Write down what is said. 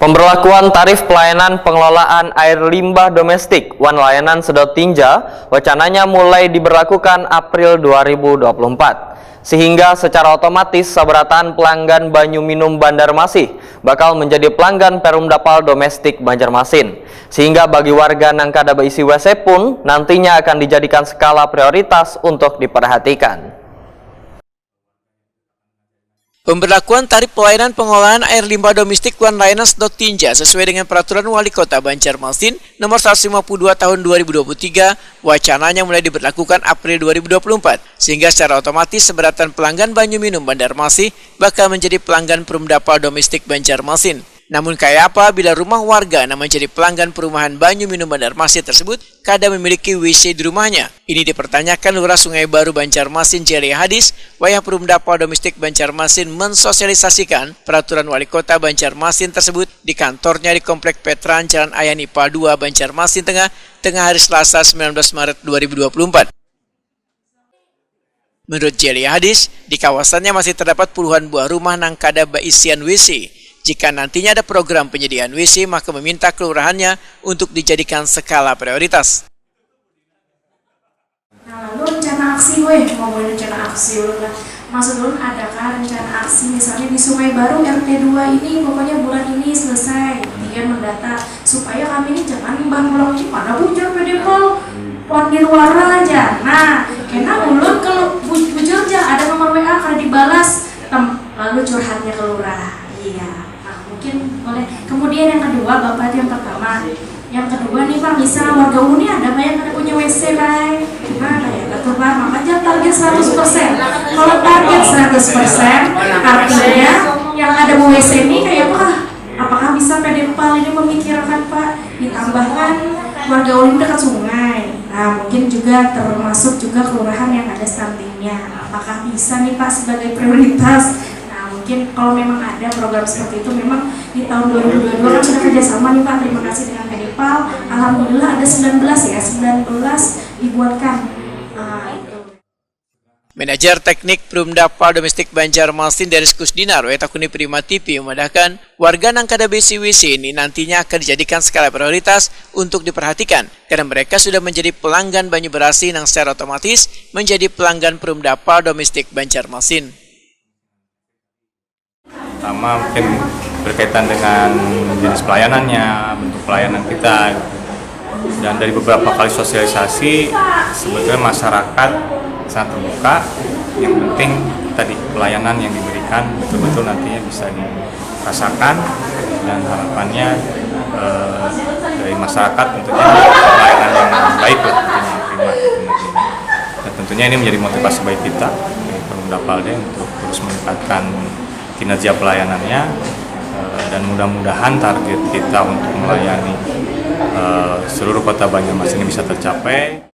Pemberlakuan tarif pelayanan pengelolaan air limbah domestik One Layanan Sedot Tinja wacananya mulai diberlakukan April 2024. Sehingga secara otomatis saberatan pelanggan banyu minum Banjarmasin bakal menjadi pelanggan Perumdapal Domestik Banjarmasin. Sehingga bagi warga nang kada beisi WC pun nantinya akan dijadikan skala prioritas untuk diperhatikan. Pemberlakuan tarif pelayanan pengelolaan air limbah domestik One Layanan Sedot Tinja sesuai dengan Peraturan Wali Kota Banjarmasin Nomor 152 Tahun 2023 wacananya mulai diberlakukan April 2024 sehingga secara otomatis seberatan pelanggan banyu minum Banjarmasin bakal menjadi pelanggan Perumdapal Domestik Banjarmasin. Namun kayak apa bila rumah warga yang menjadi pelanggan perumahan banyu minum Banjarmasin tersebut kada memiliki WC di rumahnya? Ini dipertanyakan Lurah Sungai Baru Banjarmasin Celia Hadis, wayah Perumdapal Domestik Banjarmasin mensosialisasikan Peraturan Wali Kota Banjarmasin tersebut di kantornya di Komplek Petran Jalan Ayani Ipa 2 Banjarmasin tengah hari Selasa 19 Maret 2024. Menurut Celia Hadis, di kawasannya masih terdapat puluhan buah rumah nang kada baisian WC. Jika nantinya ada program penyediaan WC, maka meminta kelurahannya untuk dijadikan skala prioritas. Nah, lalu rencana aksi, ngomongin rencana aksi lah. Maksud Ulun adakah rencana aksi misalnya di Sungai Baru RT 2 ini pokoknya bulan ini selesai, dia mendata supaya kami ini jangan bangun lagi pada bujur pedepol pon di luar aja. Nah, karena Ulun kalau bujur aja ada nomor WA kada dibalas, lalu curhatnya ke lurah. Iya. Mungkin boleh. Kemudian yang kedua, Bapak yang pertama. Yang kedua nih Pak, misal warga Uni ada yang punya WC Pak. Gimana ya? Betul Pak, makanya target 100%. Kalau target 100%, artinya yang ada WC ini kayak apa? Apakah bisa PDPal ini memikirkan Pak? Ditambahkan warga Uni dekat sungai. Nah, mungkin juga termasuk juga kelurahan yang ada stuntingnya. Apakah bisa nih Pak sebagai prioritas? Mungkin kalau memang ada program seperti itu, memang di tahun 2022 kan sudah kerjasama nih Pak, terima kasih dengan PDPal. Alhamdulillah ada 19 dibuatkan. Manajer Teknik Perumdapal Domestik Banjarmasin dari Kusdinar Wetakuni Prima TV memandangkan warga nang kada besi WC ini nantinya akan dijadikan skala prioritas untuk diperhatikan karena mereka sudah menjadi pelanggan banyu berasi nang secara otomatis menjadi pelanggan Perumdapal Domestik Banjarmasin. Pertama mungkin berkaitan dengan jenis pelayanannya, bentuk pelayanan kita, dan dari beberapa kali sosialisasi sebetulnya masyarakat sangat terbuka. Yang penting tadi pelayanan yang diberikan betul-betul nantinya bisa dirasakan dan harapannya dari masyarakat tentunya pelayanan yang baik lah tentunya. Dan tentunya ini menjadi motivasi baik kita Perumdapal untuk terus meningkatkan kinerja pelayanannya dan mudah-mudahan target kita untuk melayani seluruh kota Banjarmasin ini bisa tercapai.